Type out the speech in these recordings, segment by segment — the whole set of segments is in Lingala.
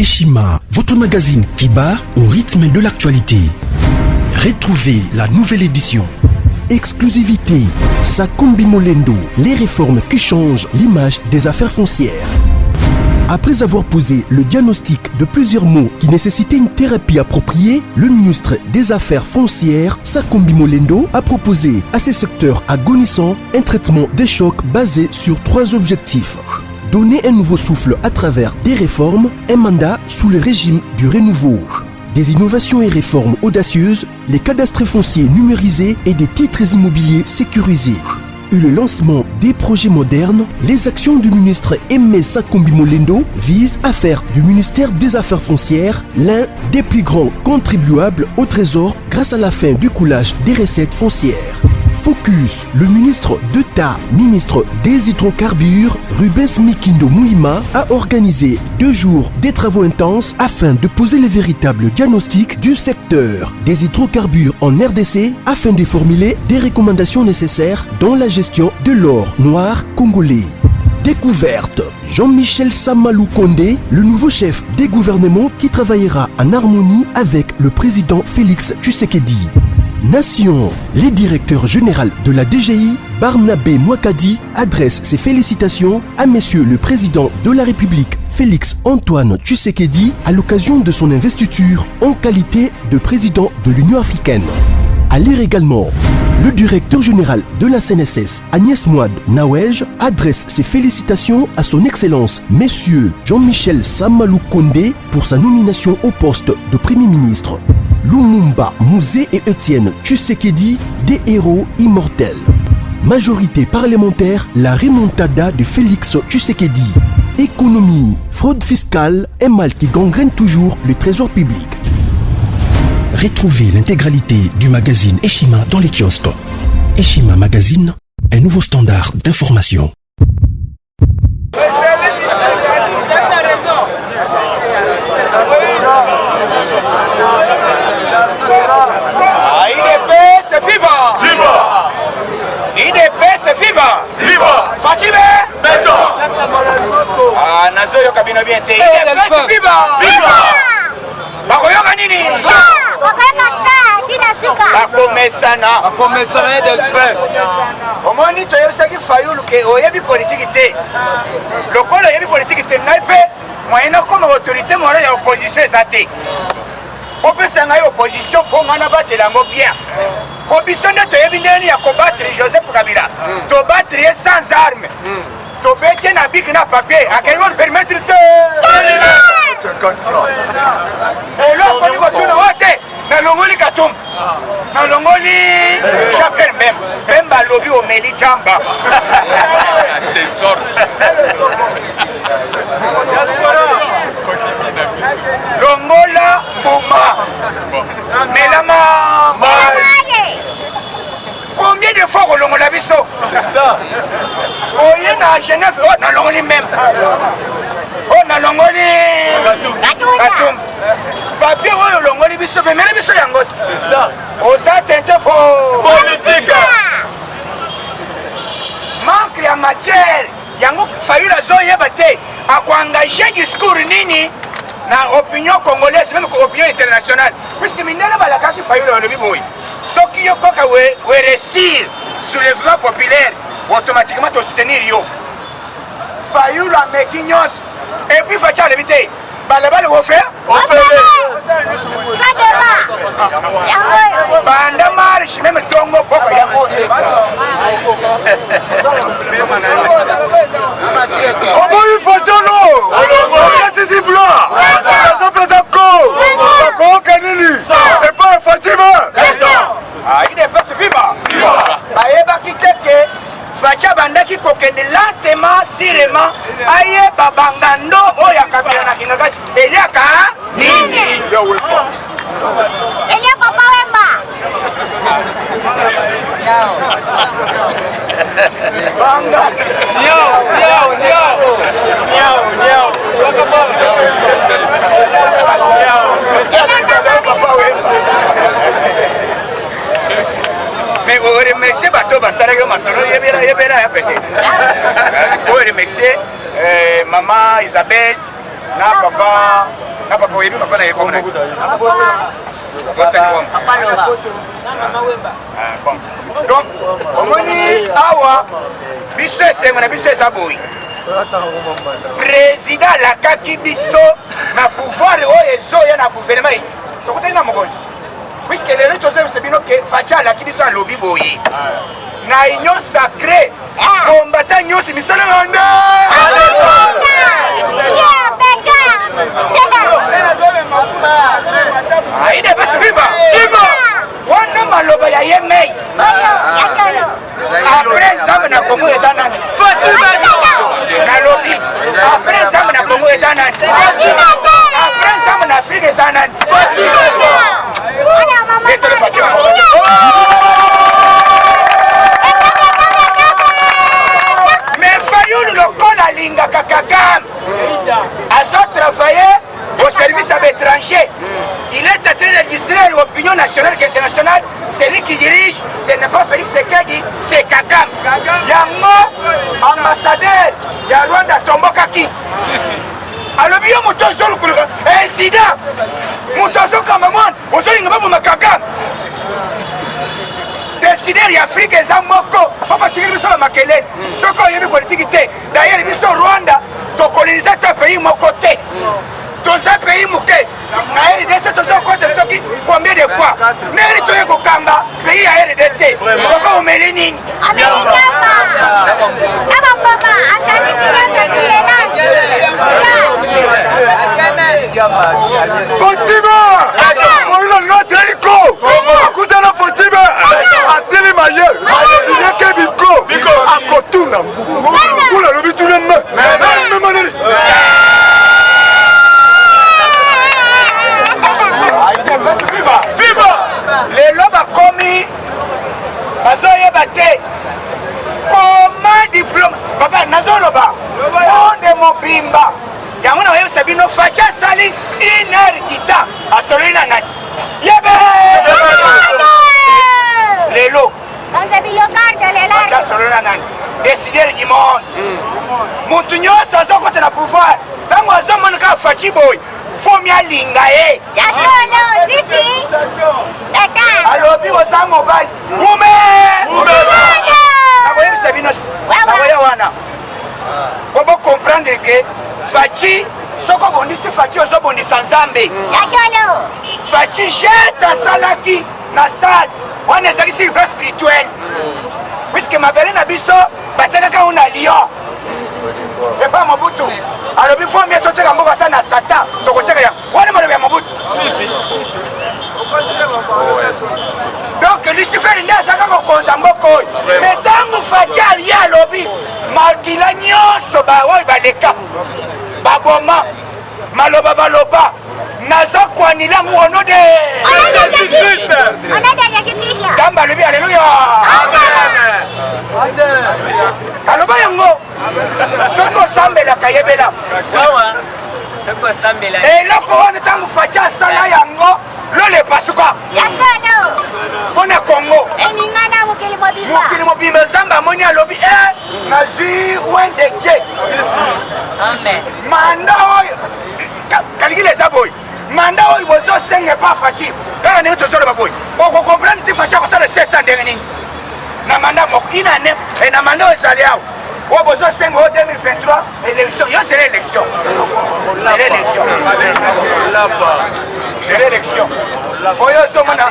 Eshima, votre magazine qui bat au rythme de l'actualité. Retrouvez la nouvelle édition. Exclusivité, Sakumbi Molendo, les réformes qui changent l'image des affaires foncières. Après avoir posé le diagnostic de plusieurs maux qui nécessitaient une thérapie appropriée, le ministre des Affaires foncières, Sakumbi Molendo, a proposé à ces secteurs agonissants un traitement des chocs basé sur 3 objectifs. Donner un nouveau souffle à travers des réformes, un mandat sous le régime du renouveau. Des innovations et réformes audacieuses, les cadastres fonciers numérisés et des titres immobiliers sécurisés. Et le lancement des projets modernes, les actions du ministre Aimé Sakumbi Molendo visent à faire du ministère des Affaires foncières l'un des plus grands contribuables au trésor grâce à la fin du coulage des recettes foncières. Focus, le ministre d'État, ministre des hydrocarbures, Rubens Mikindo Mouima, a organisé 2 jours des travaux intenses afin de poser les véritables diagnostics du secteur des hydrocarbures en RDC afin de formuler des recommandations nécessaires dans la gestion de l'or noir congolais. Découverte, Jean-Michel Samalou Kondé, le nouveau chef des gouvernements qui travaillera en harmonie avec le président Félix Tshisekedi. Nation, le directeur général de la DGI, Barnabé Mwakadi, adresse ses félicitations à Monsieur le Président de la République, Félix Antoine Tshisekedi, à l'occasion de son investiture en qualité de président de l'Union africaine. À lire également, le directeur général de la CNSS, Agnès Mouad Nawej, adresse ses félicitations à son Excellence, Monsieur Jean-Michel Samalou Kondé, pour sa nomination au poste de Premier ministre. Lumumba Mouzé et Étienne Tshisekedi, des héros immortels. Majorité parlementaire, la remontada de Félix Tshisekedi. Économie, fraude fiscale, un mal qui gangrène toujours le trésor public. Retrouvez l'intégralité du magazine Eshima dans les kiosques. Eshima Magazine, un nouveau standard d'information. Viva! Viva! IDPS viva! Viva! Fatime! Béton! Ah, Nazoyo Kabino bien te. IDPS viva! Viva! Bakoyoka nini? Bakoyoka sa, tina suka. Bakomesana. Bakomesana Delphin. Omoni toyebisaki Fayulu ke oyebi politique te. Lokolo oyebi politique te ngai pe moyena comme autorité morale ya opposition ezate. Opesa ngai opposition pour ngana batela ngo bien. Kobiso nde toyebi ndeni ya kobattre Joseph Kabila. To battre sans armes. To bete na bik na papier. Akayor permettre ce 50 francs. Et là on va tout voter. Na longoli katum. Na longoli j'appelle même. Même ba lobby au Meli Jamba. Longola Boma. Melama combien de fois on l'a vu ça? C'est ça. On est à Genève, on a l'ongoli même. On a l'ongoli. Katoum. Papier, on a l'ongoli biso, mais même biso yangos. C'est ça. On s'est tenté pour politique. Manque de matière. Yango failli la zone yabate. À quoi engager discours nini? Na opinion congolaise, même opinion internationale. Puisque minela balaka qui failli le biboui. Ce qui est coca ou réussir soulèvement populaire, automatiquement te soutenir yo. Failli la mequignos. Et puis faut l'éviter. Balaba le refaire? On fait. Ça débat. Banda marche même tongo poko yango. Oboyi fazolo. Qu'est-ce que blanc? Ça pèse un co. Ko kanini. Et pas Fatima. Ah, il est pas viva. Ayeba kiteke. Facha bandaki kokende lentement, sirement. Aye babangando oya kabila na kingakati. Eliaka nini? Elia papa wemba. Banga. Mais on remercie bateau basarega masolo yebera ya pété. Il faut remercier maman Isabelle na papa na papa oyebi papa na ye comme na donc omoni awa biso esengo na biso eza boyi président alakaki biso na pouvoir oyo ezoya na gouvernement ye tokutaki na mokonzi puisque lelo tozoyebisa bino ke faci alaki biso alobi boye na union sacré kombata nyonso misala na nde aidepesi viva wana maloba ya ye mei après nzambe na kongo eza nani nalobi après nzambe na kongo eza nani après nzambe na afrique eza nani etele fatima mais fayulu lokola alingaka kagame azo travailler au service à l'étranger. Il est en train de distraire l'opinion nationale et internationale. C'est lui qui dirige, ce n'est pas Félix Sekedi, c'est Kagame. Yango, ambassadeur, il y a Rwanda Tombokaki. Alors, il y a un incident. Moutazo Kamamon, on s'est dit que Kagame. Décider l'Afrique et Zamboko, papa tu es sur la Makelele. Ce qu'on y a politique, d'ailleurs, ils sont Rwanda, de coloniser un pays mon côté. Dans un pays mouké, RDC, dans un côté, combien de fois Nérito et Kokamba, pays à RDC, pourquoi on met les lignes Fatima Fatima notre hélico Akutana Fatima Asili Maye Yeke Biko Akotuna Mbuku Kula lobi tout le monde Viva lelo bakomi bazoyeba te koma diplôme papa nazoloba onde mobimba yango naoyebisa bino faci asali 1 heure dita asololi na nani yebe lelo faci asololi na nani décideur du monde mutu nyonso azokota na pouvoir ntango azomonaka faci boy fomi alinga ye alobi oza mobali nakoyebisa bino nakoya wana obo comprendre ke faci soko obondisi faci ozobondisa nzambe faci geste asalaki na stade wana ezalaki sur place spirituel puisque mabele na biso batekaka una lion epa mobutu alobi fomi etoteka mboka ata na sata tokoteka yango wana malobi ya mobutu donc lucifer nde azalaka kokonza mboka oyo me ntango faci alie alobi makila nyonso oyo baleka baboma maloba baloba nazokwanila muono de nzambe alobi aleluya aloba yango soki osambelaka yebela eloko wana ntango faci asala yango lolo epasuka mpona kongo mokili mobimba nzambe amoni alobi nazwi wen de die manda oyo kalikili eza boye manda oyo bozosenga epa faci kaka ndenge tozoloba boye okokomprendre ti faci akosala 7 ans ndenge nini na manda moko inane na manda oyo ezali awa oyo bozosenga oyo 2023 élection yo c'est l'élection c'est l'élection oyo ozomona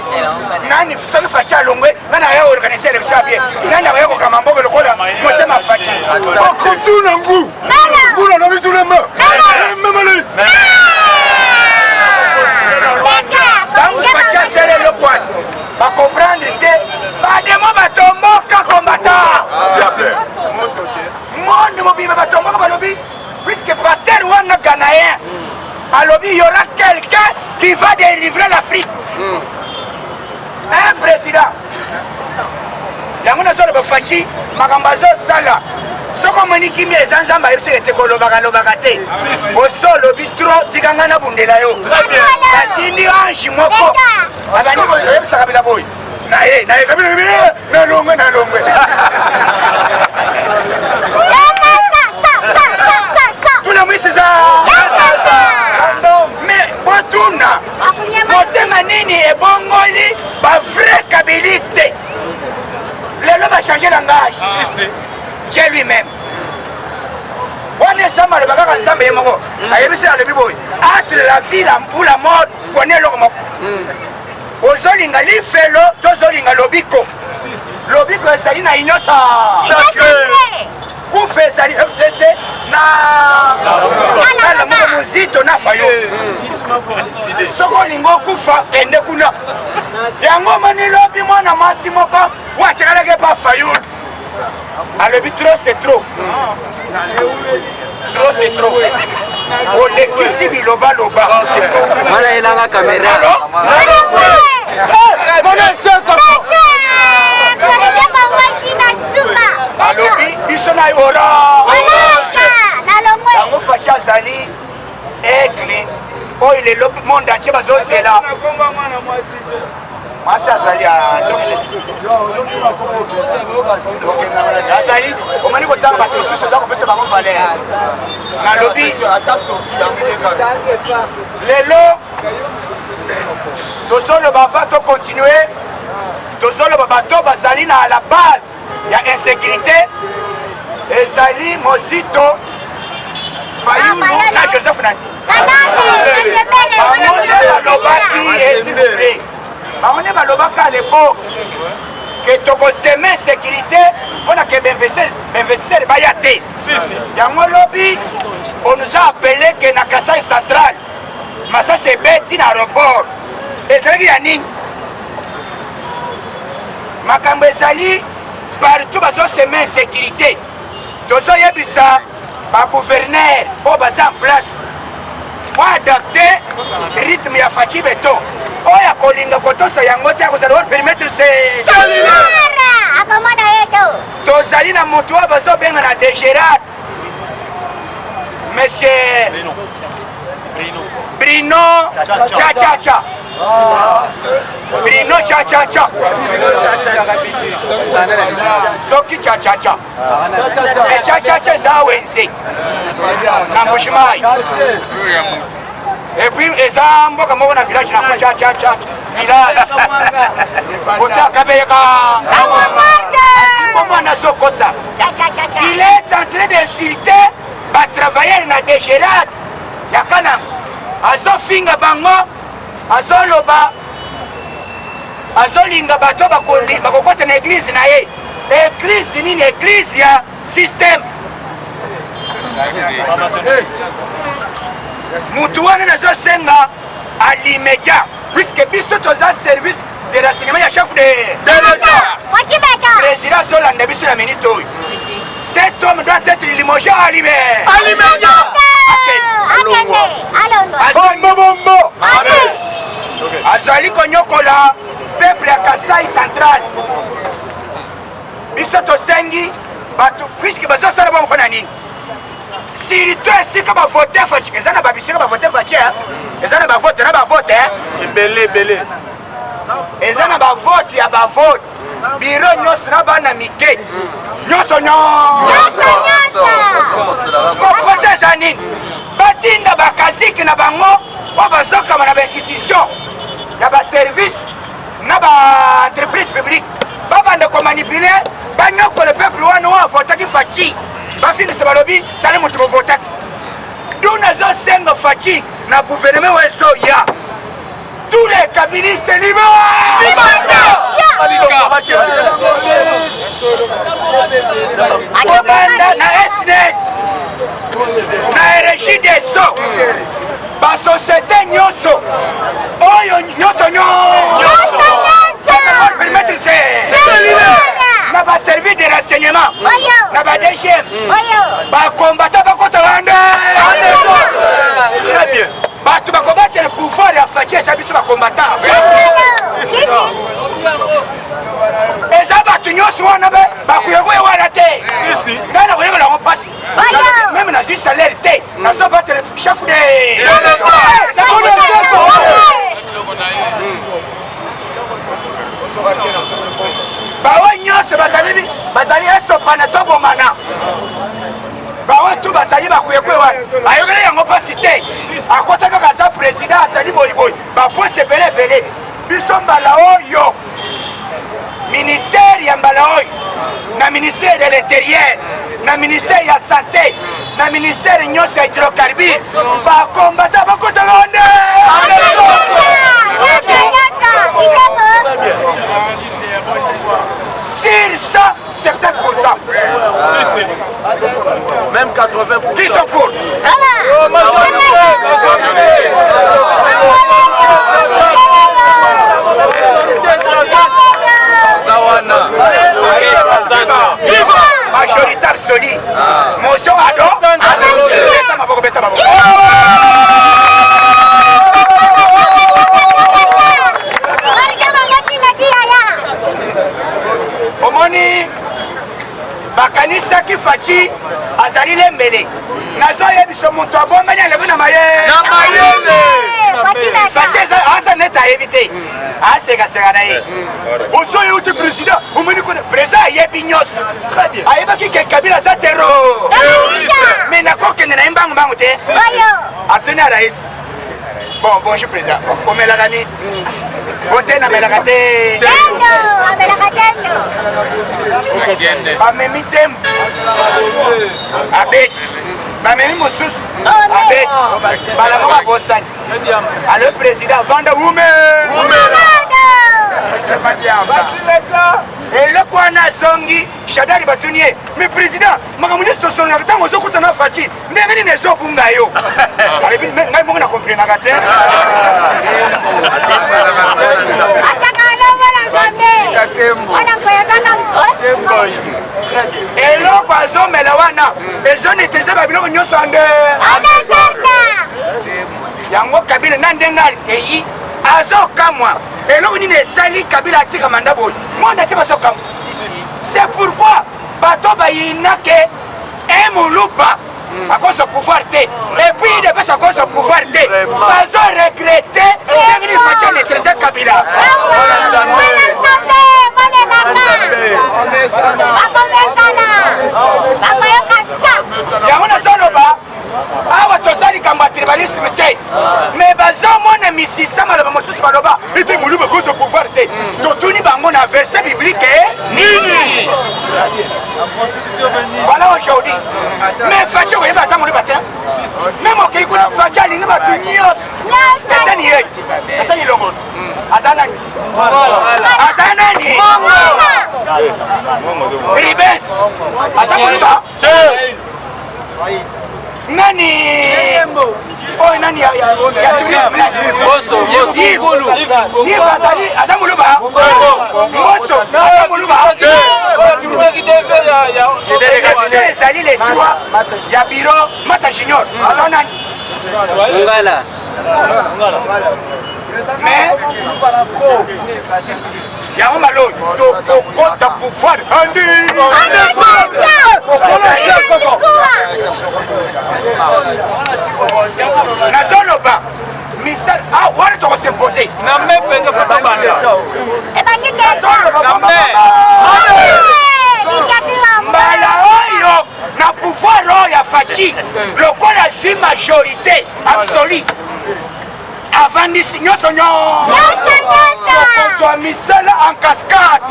nani soki faci alongwe nani aya organise élection ya bien nani aya kokama mboka lokola motema faci Akotuna ngu Ngula lobi tout le monde Memele ntango faci asala eloko wana bakomprendre te bademo batomboka kombata monde mobimba batomboka balobi puisque pasteur wana ghanéen alobi il y aura quelqu'un qui va délivrer l'Afrique un président yango nazoloba faci makambo azosala soki omoni kimi eza nzambe ayebisi ete kolobaka te oso olobi tro tikanga na bundela yo batindi ange moko abandi oyebisaka bila boyi naye kabila nalongwe tuna mwisi za mais langage. Dieu lui-même. On est sans mal, ensemble, entre la vie ou la mort, on est l'homme. Ozolinga li felo, tozolinga lobiko. Lobiko esali na inyosa. Sacré. Kufe esali FCC na muzito na fayo. Soko lingo kufa ende kuna. Yango mani lobi mwana masi moko wachakaleke pa fayo. Alobi trop c'est trop. Trop c'est trop. On est qu'ici biloba loba. Voilà il a la caméra. Alobi bisona yora. Yango facha zali aigle. Oh il est le monde entier bazo c'est là. Masa zali a Azali, au moment où tu as passé sur ce genre, on peut se faire un valeur. Dans le lobby, les lots, tous le bateau continuer, tous le bateau basali à la base, il y a insécurité, et Zali, Mozito, Fayoulou, na Joseph Nani. On est à l'époque que tu as semé sécurité pour que l'investisseur bayate. Dans mon lobby, on nous a appelé que na Kassai central. Mais ça c'est bête dans l'aéroport. Et c'est qu'il y a ni. Makambe Zali, partout bas semé sécurité. Tozo yebisa, par gouverneur, au bas en place. Pour adapter le rythme ya Fachi Beto. Oh ya kolinga kotosa yango te akozala permettre c'est tozali na moto oyo bazobenga na Degerat monsieur Brino Cha-Cha-Cha Brino Cha-Cha-Cha soki Cha-Cha-Cha e Cha-Cha-Cha eza wenze na Mbushimai. Et puis, les ambos, comme on a village, on a Cha-Cha-Cha, village. Il est en train d'insulter, va travailler dans des gérades. Yakana, Azo Finga Bango, Azo Loba, Azo Linga Bato, Bakokote na église na ye. Église, ni une église, il y a système. Moutouane na zosenga à l'immédiat puisque biso toza service de renseignement ya chef de l'État. Président Zolande biso la minute. Cet homme doit être limogé à l'immédiat. Azali konyokola peuple ya Kasai central. Biso tosengi bato puisque bazo sala bon kona nini. Si tu es ici, comme voter, ils ont voté, ils ont voté, belé. Ils ont voté, ils ont voté. Bureau, nous sommes dans Mickey. Nous sommes ce qu'on pose les années. Batinda bakasi qui n'a pas mot, on va se comme dans l'institution. Il y a des services, il y a des entreprises publiques. Baba ne manipuler, le peuple a voté qui fatigue. Bafini se balobi tali mutu vote nous nazo sengo fachi na gouvernement wezo ya tous les cabinistes libres Kobanda na SD na régie des eaux ba société nyoso oyo nyoso permettre c'est n'a pas servi de renseignement n'a pas DGM ba combattant ba kota wanda très bien ba tu ba combattre le pouvoir ya Fachi ça biso ba combattant et ça ba tu nyoso wana ba kuyego wala te ngana kuyego la passe même na juste salaire te na so battre le chef de bawa nyonso bazali esopana tobomana bawa tu bazali bakuyekwe wana ayokele yango mpasi te akota kaka aza président azali boyiboyi bapose ebele biso mbala oyo ministère ministère ya mbala oyo na ministère de l'intérieur na ministère ya santé na ministère nyonso ya hydrocarbure bakombata bakotaka onde sur 170%. Si. Même 80%. Qui sont pour? Majorité absolue. Motion ado. Beta maboko. Omoni bakanisaki faci azali lembele nazoyebiso moto abombani aleko na mayele faci aza neti ayebi te asekaseka na ye ozoyi uti président omoni kuna président ayebi nyonso ayebaki ke kabila aza tero me nakokende na ye mbangu te atuni araisi bonjour président omelaka nini ote namelaka te bamemi tembo abeti bamemi mosusu abeti balamo babosani alo président vanda wume eloko wana azongi shadari batuni ye mais président makambo nyonso tosolola ntango ozokutana faci ndenge nini ezobunga yo alebi ngai moko nakomprenaka te eloko azomela wana ezoneteza babiloko nyonso ande yango kabila na ndenge alkei azokamwa eloko nini esali kabila atika manda boyi monde ati bazokamwa c'est pourquoi bato bayinake emuluba à cause du pouvoir T. Et puis il dépêche à cause du pouvoir T. Ils ont regretté de faire maîtriser Kabila. Yamuna Soloba, awa tosali kamba tribalisme te. Mais bazomona misisa malaba mosusu baloba, ete muluba cause du pouvoir T. Totuni bango na verset biblique nini. Voilà aujourd'hui. Mais Fachi oye baza muluba te. Même okei kuna Fachi alingi batu nyonso. Etani ye. Etani longo. Azanani. Azanani. Ribes. Azamuluba. Nani? Oh nani ya Boso Yves Azamuluba Boso Azamuluba ezali les trois ya bureau Mata Junior azanani Ngala mais yango maloi tokokota pouvoir nazoloba misal wana tokosimpose mbala oyo na pouvoir oyo ya Faci lokola zwi majorité absolue avandisi nyonso okozwa misala en cascade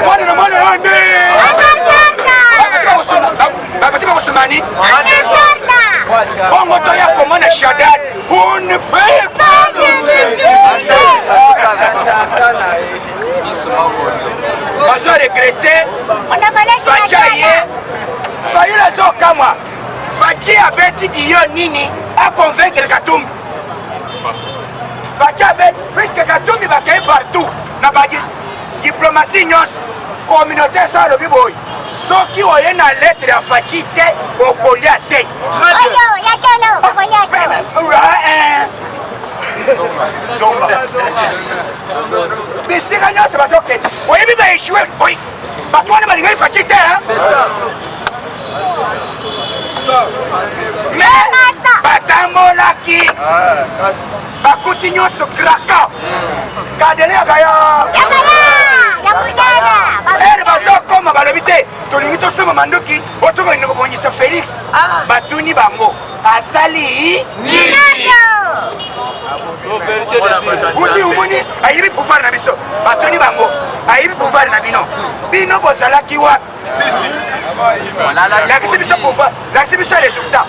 mwana ande babati bakosomani bongo toya komona Shaddad on ne peut pas bazo regrette Faci aye Fayulu azokamwa Faci abeti diyo nini aconvaincre Katumbi Faci abeti puisque Katumbi bakei partout na ba diplomatie nyonso communauté sa alobi boyi soki oye na lettre ya Faci te okolia te Zomba bisika nyonso bazokende oyebi baeshue oyi bato wana balingai Faci te mais batambolaki bakuti nyonso kraka kadele yakaya ere bazokoma balobi te tolingi tosoma mandoki otokolinga kobongisa Félix batuni bango asali Uti umuni ayibi pouvoir na biso. Batoni bango. Ayibi pouvoir na bino. Bino bozalaki wa. Si. Lakisi biso pouvoir. Lakisi biso résultat.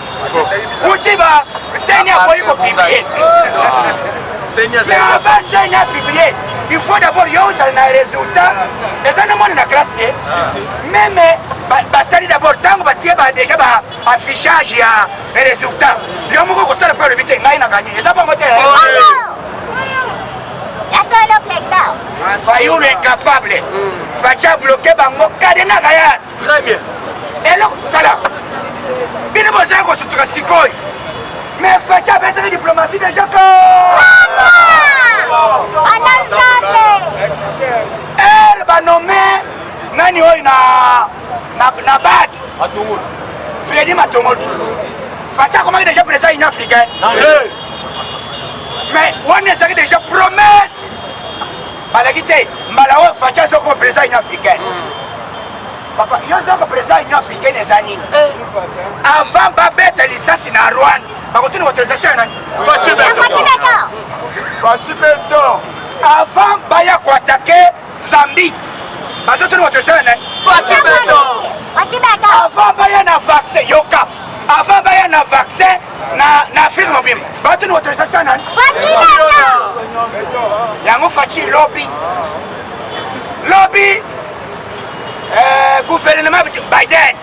Uti ba Seigneur a publié. Mais avant Seigneur a publié, il faut d'abord y avoir un résultat. Les animaux de la classe D. Même basali d'abord tant que déjà affichage ya résultat. Puis on va ça le problème c'est ngai na gagner. Ça pas moteur. Fayoul est incapable. Facha bloqué bango kadena gaya. Très bien. Et là, tala. Bino boza ko sutra sikoi. Mais Facha a été diplomatie déjà que. Elle va nommer Nani na bad. Freddy Matomol. Facha comment déjà président in africain. Mais on est déjà promesse. Balagité, Malawa Facha sont comme président in africain. Papa, ils sont comme président in africain les années. Avant Babette, l'issance na Rwanda. Par contre, l'autorisation Fachi Beto. Avant Baya ko attaquer Zambie. Parce que l'autorisation Fachi Beto. Avant Baya na vaccin Yoka. Avant Baya na vaccin na film mobile. Parce que l'autorisation Yango Fachi lobby. Gouvernement Biden.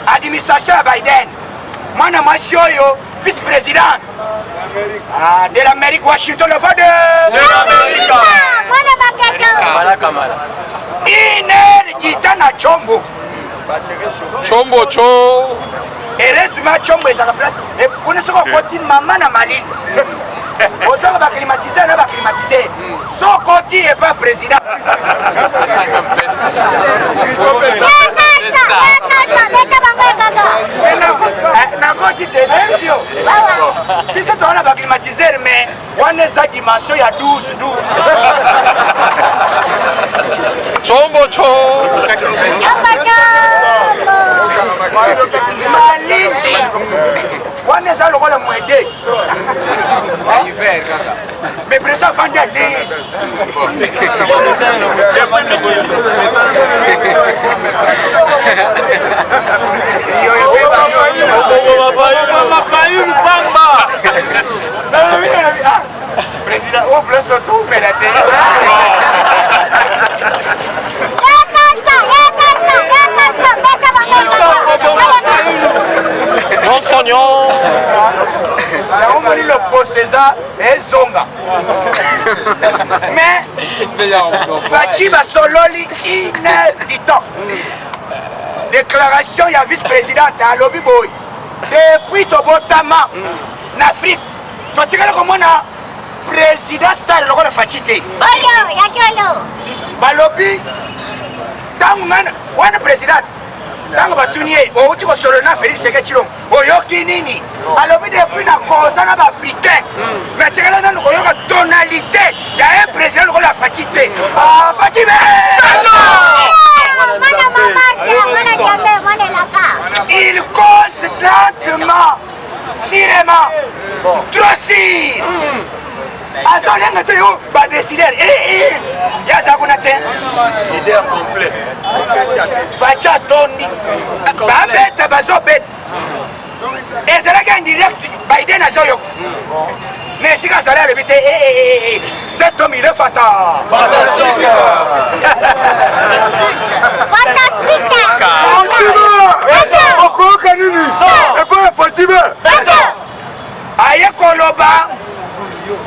Administration Biden. Moi, je suis vice-président de l'Amérique, Washington, le vote de l'Amérique. Une heure d'Itana Chombo. Chombo. Heureusement, Chombo est à la place. Et vous ne savez pas si maman n'a mal. Vous savez pas climatiser, on va climatiser. Son côté n'est pas président. Puis ça, on a climatisé, mais on a sa dimension, il y a 12. Chombo. Malindi. On a ça le rôle de m'aider. Mais président Vandalis. Président, on place tout, mais la télé. Non, soignons. On va dire le processeur est zonga. Mais, Fachi va sololi inédit. Déclaration, il y a vice-président à Lobby Boy. Depuis Tobotama, en Afrique, tu sais comment on a président star le roi de Fachité. Balobi, tant que président. Tant que tu es au tu vas sur le nom Félix Sekechilom, au Yokinini, alors depuis la cause africain, mais tu as la tonalité, il y a un président de la Fatité. Ah, Fatime! Il cause lentement, sirément, trop sire. Azalien était où? Bah décider. Ya Zagunate. Leader complet. Facha Tony. Bah bête, bazo bête. Et c'est là qu'il y a un direct Biden à Zoyo. Mais si ça a répété, cet homme il est fatal. Fantastique. Aye Koloba,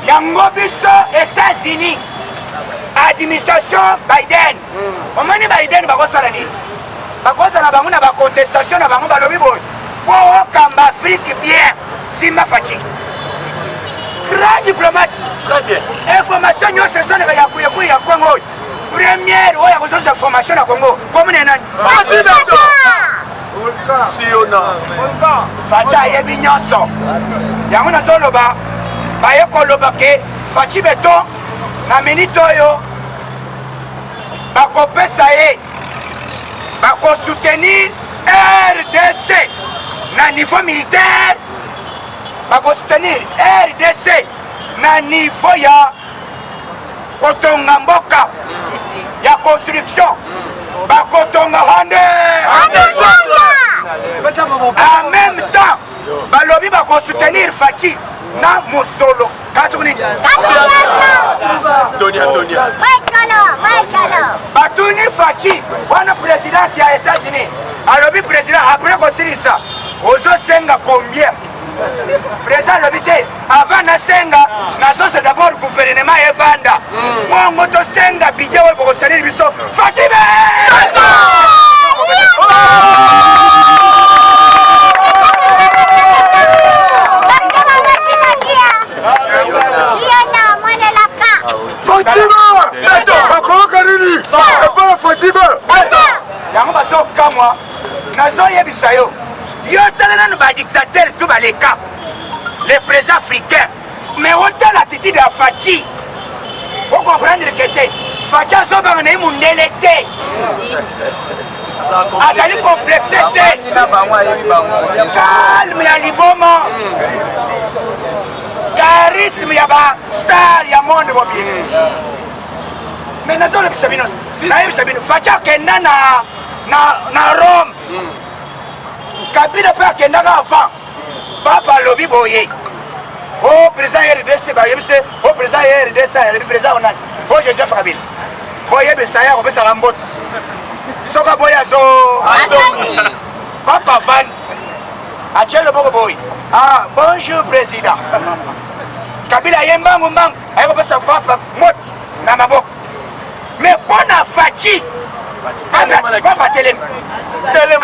yango biso États-Unis, administration Biden. Omani Biden bakosala nini? Bakosala bango na ba contestation na bango balobi boy. Po kamba Afrique bien, Simba Fachi. Grand diplomate. Très bien. Information nyose sana ya kuya ya Congo. Première oya kuzoza information na Congo. Comme nena. Fachi Beto. Siona. Facha yebi nyonso. Yango na zoloba baye koloba ke Fachi Beto na minute oyo bakopesa ye bakosoutenir RDC na niveau militaire, bakosoutenir RDC na niveau ya kotonga mboka ya construction bakotonga hande en même temps balobi bakosoutenir Faci na mosolo batuni Faci wana président ya États-Unis alobi président après kosilisa ozosenga combien président alobi te avant nasenga nazose d'abord gouvernement evanda mongo tosenga budget oyo bokosaleli biso Faci yango bazokamwa nazoyebisa yo yo tala nanu badictateur to baleka les présidents africains mais otala attitude ya Faci okomprendre ke te Faci azobanga na ye mundele te azali complexe te calme ya liboma charisme ya bastar ya monde mobile mais nazolobisa bino nayebisa bino Faci akenda na Rome Kabila mpe akendaka avant papa alobi boye o président ya RDC bayebise o président ya RDC alobi président onani o Joseph Kabila boyebisa ye akopesaka mboto soka boye papa van atie loboko boye bonjour président Kabila ye mbangu aye kopesa papa moto na maboko mais mpona Faci papa telemi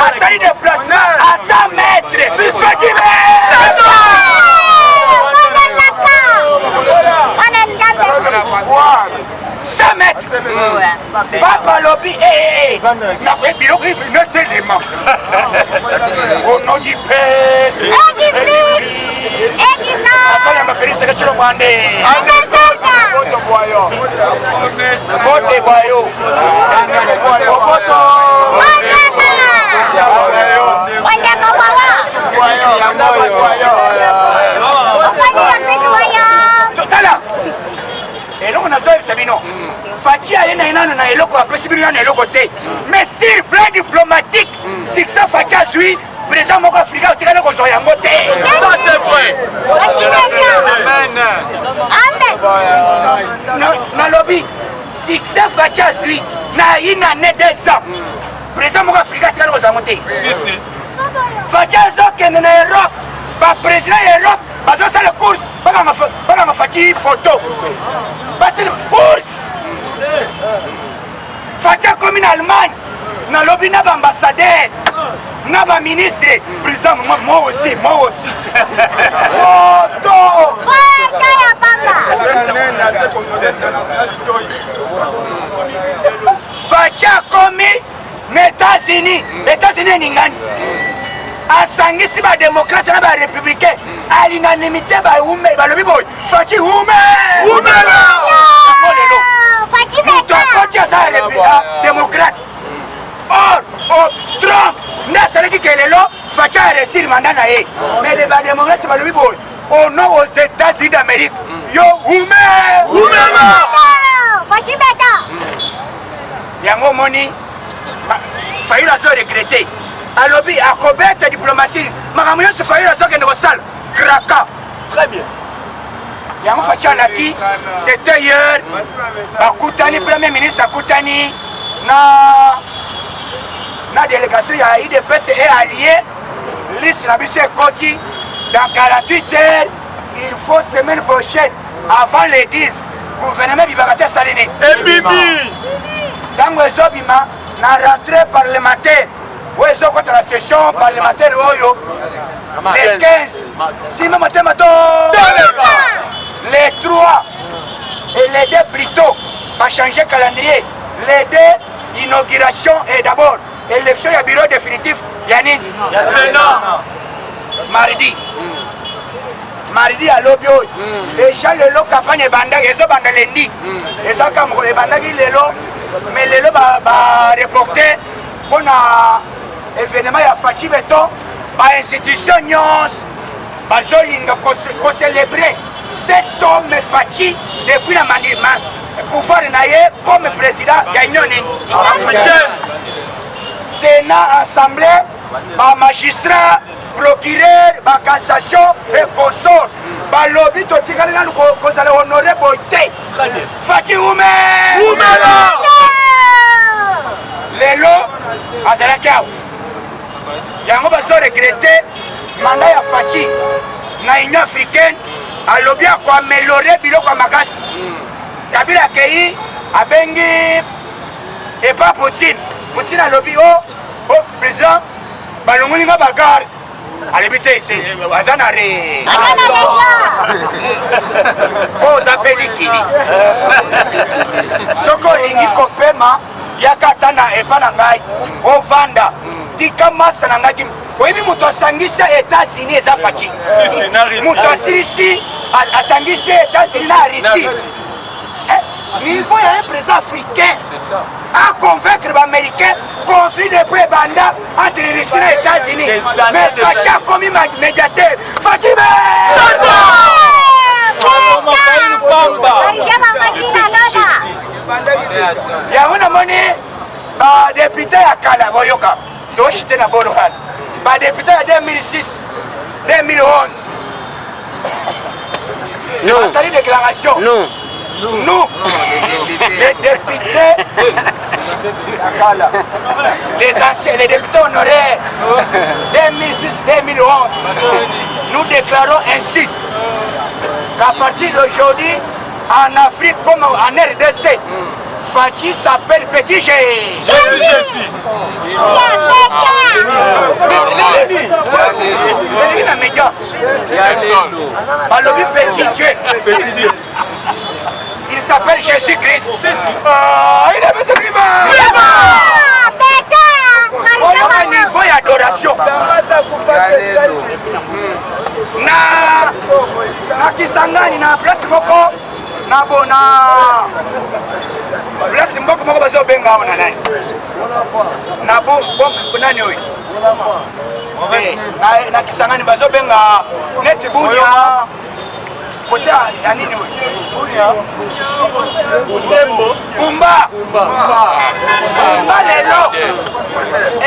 asali déplacement à 100 mètres Faci 100 mètres papa lobi biloko netelema au nom du Père azayamba feliseke cilo mwande boto bwayo bote bwayo boboto totala eloko nazoyebisa bino Faci aye na ye nano na eloko apesi bino nano eloko te mais sur plan diplomatique succès Faci azwi président moko africain otikali kozwa yango te ça c'est vrai nalobi succès Faci azwi na une année 2 ans président moko africain otikali kozwa yango te Faci azokende na Europe baprésident ya Europe bazosala course bakanga Faci photo batele course Faci akomi na Allemagne nalobi na baambassadeur na baministre président moi aussi photo Faci akomi na États-Unis eningani asangisi badémocrate na barépublicain à l'unanimité balobi boye Faci umela moto akoti aza démocrate or Trump nde asalaki ke lelo Faci aresir manda na ye mais de badémocrate balobi boye au nom aux États-Unis d'Amérique yo umela yango moni Fayulu azo regrete alobi akobeta diplomatie makambo nyonso Fayulu azokende kosala kraka très bien yango Faci alaki c'était hier bakutani premier ministre akutani na délégation ya UDPS et allié liste na biso ekoti dans 48 heures il faut semaine prochaine avant les 10 gouvernement bibaka te asali nini ebibi ntango ezobima na rentrée parlementaire oyo ezokota na session parlementaire oyo les 15 sima motema to les 3 et les 2 plutôt va changer calendrier les 2 inauguration et d'abord élection ya bureau définitif ya nini ya Sénat mardi alobi oyo déjà lelo campagne ebandaki ezobanda lendi ezaka mokolo ebandaki lelo mais lelo bareporte mpona événement ya Faci beto bainstitution nyonso bazolinga kocélébre cet homme Fachi depuis la pouvoir naïe comme président de l'Union africaine. Sénat, assemblée, magistrat, procureur, cassation et consort. Lobby, tu as honoré Boité. Fachi Oumé! Lelo, Azalakiao. Yango baso regretter mandat ya Fachi na Union africaine a lobby ko améliorer biloko makasi. Kabila kei abengi et pas Poutine. Poutine a lobby au président balongoli nga bagar. Alebite c'est azanare. Aux appels kili. Soko lingi kopema yakatana epana ngai ovanda tika master na ngai oyebi moto asangisa États-Unis eza Fachi moto asirisi asangisi États-Unis na Russie niveau ya un président africain à convaincre les Américains conflit depuis banda entre Russie et États-Unis mais Fachi a commis médiateur Fachi yango namoni badepute ya kala boyoka toshite na bolohan badepute ya 2006 2011 basali déclaration nous les députés ya kala les anciens les députés honoraires 2006-2011 nous déclarons ainsi qu'à partir d'aujourd'hui en Afrique comme en RDC, Fachi s'appelle Petit G. Il s'appelle Jésus-Christ. Il est venu. Un niveau d'adoration. Na Kisangani na place moko na bona place moko bazo benga na nani na bo nani oyi na Kisangani bazo benga net bunya kote ya nini oyi bunya Bumba lelo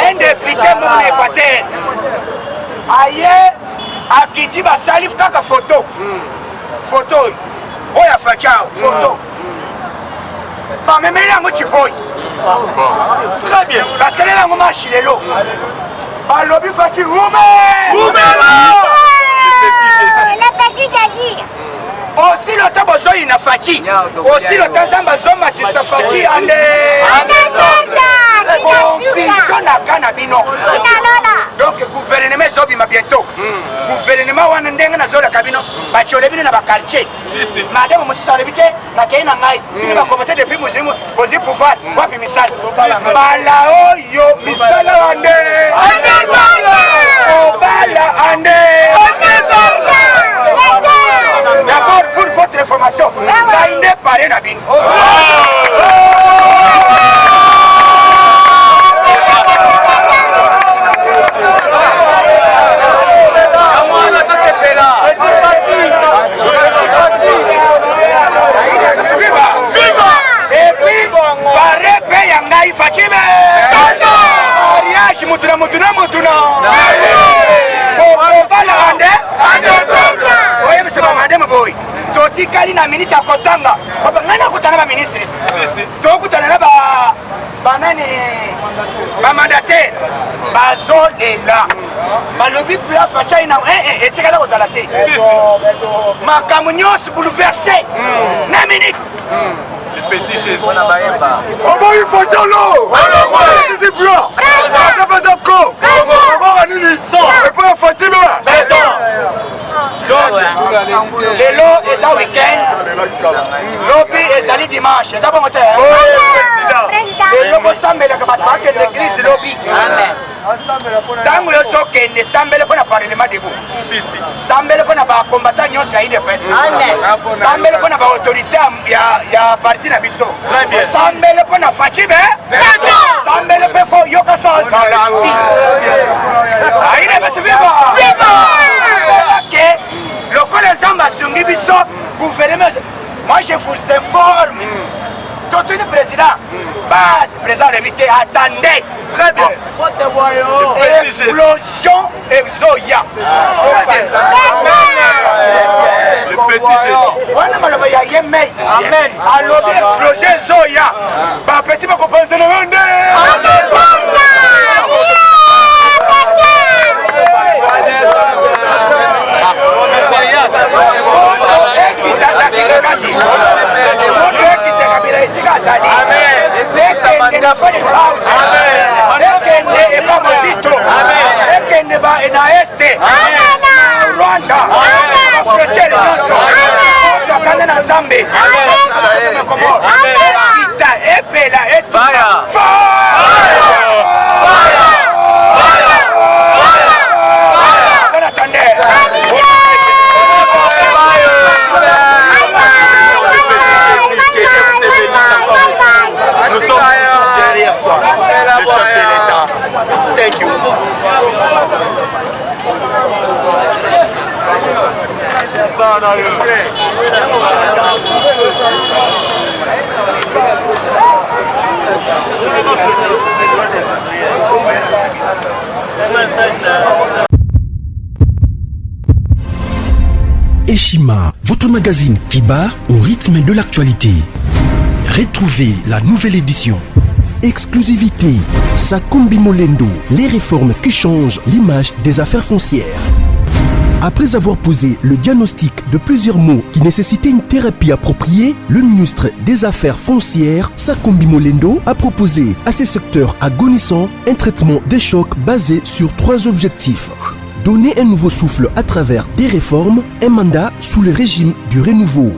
un député mon Équateur aye akiti basalif kaka photo oya Fachao photo bamemeli yango chipoi très bien basalela yango mashi lelo balobi Fachi Le petit Jésus. aussi le temps bozoyi na Fachi aussi le temps zamba zoma tisa Fachi ande confusion na kana bino donc gouvernement zobima bientôt gouvernement wana ndenge na zola kabino bachole bino na ba quartier madame musala bite na kaina ngai bino ba comité depuis muzimu bozi pouvoir wapi misala bala oyo misala ande obala ande d'abord pour votre information kainde paré na bino Fachime mariage mutuna bala ande oye bisema madame boy toti kali na minute akotanga baba ngana kutana ba ministres to kutana na ba nani ba mandataire bazo lela balobi pla facha ina etikala kozala te makamu nyos bouleversé na minute Petit Jésus. Oh bon, il faut dire l'eau. C'est plus là. C'est pas ça quoi. On va à Nini. Et pas à Fatima. Lelo est un week-end. Lobby est allé dimanche. C'est ça pour moi. Lelo sambela kama twake l'église lobby. Tangu yoso kende sambela pona parlement debout. Sambela pona ba combattant nyonso ya IDPS. Sambela pona ba autorité ya parti na biso. Sambela pona Fachi be. Sambela pe ko yoka sa salambi. IDPS viva. Viva. Que lokola zamba sungi biso gouvernement. Moi, je vous informe. Tout le président, président l'invité, attendez. Très bien. Explosion Exoya. Le petit Jésus. Amen. Alors, explosion Exoya. Petit ma copain, c'est le monde. Nous sommes derrière toi, le chef de l'État. Thank you. Eshima, votre magazine qui bat au rythme de l'actualité. Retrouvez la nouvelle édition. Exclusivité, Sakombi Molendo, les réformes qui changent l'image des affaires foncières. Après avoir posé le diagnostic de plusieurs maux qui nécessitaient une thérapie appropriée, le ministre des Affaires foncières, Sakombi Molendo, a proposé à ces secteurs agonissants un traitement des chocs basé sur 3 objectifs. Donner un nouveau souffle à travers des réformes, un mandat sous le régime du renouveau.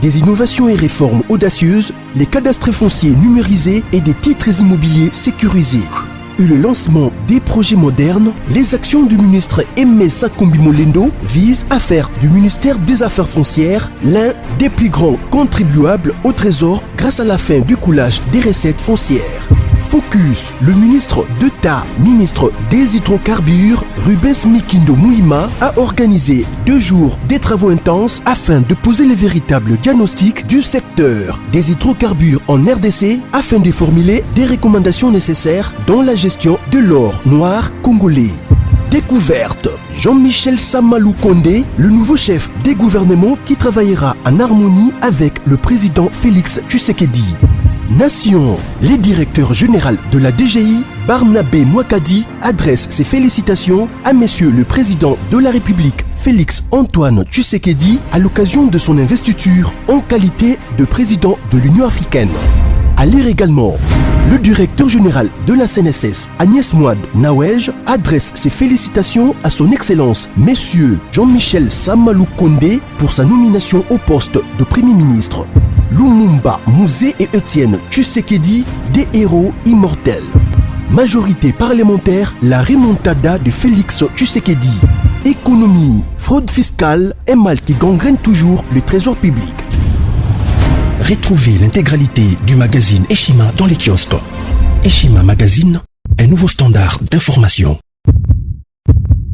Des innovations et réformes audacieuses, les cadastres fonciers numérisés et des titres immobiliers sécurisés. Et le lancement des projets modernes, les actions du ministre Aimé Sakombi Molendo visent à faire du ministère des Affaires foncières l'un des plus grands contribuables au trésor grâce à la fin du coulage des recettes foncières. Focus, le ministre d'État, ministre des hydrocarbures, Rubens Mikindo Mouima, a organisé 2 jours des travaux intenses afin de poser les véritables diagnostics du secteur des hydrocarbures en RDC afin de formuler des recommandations nécessaires dans la gestion de l'or noir congolais. Découverte, Jean-Michel Samalou Kondé, le nouveau chef des gouvernements qui travaillera en harmonie avec le président Félix Tshisekedi. Nation, les directeurs généraux de la DGI, Barnabé Mouakadi, adresse ses félicitations à Monsieur le Président de la République, Félix Antoine Tshisekedi, à l'occasion de son investiture en qualité de président de l'Union africaine. À lire également, le directeur général de la CNSS, Agnès Mouad Nawej, adresse ses félicitations à son Excellence, Monsieur Jean-Michel Samalou Kondé, pour sa nomination au poste de Premier ministre. Lumumba Mouzé et Étienne Tshisekedi, des héros immortels. Majorité parlementaire, la remontada de Félix Tshisekedi. Économie, fraude fiscale, un mal qui gangrène toujours le trésor public. Retrouvez l'intégralité du magazine Eshima dans les kiosques. Eshima Magazine, un nouveau standard d'information.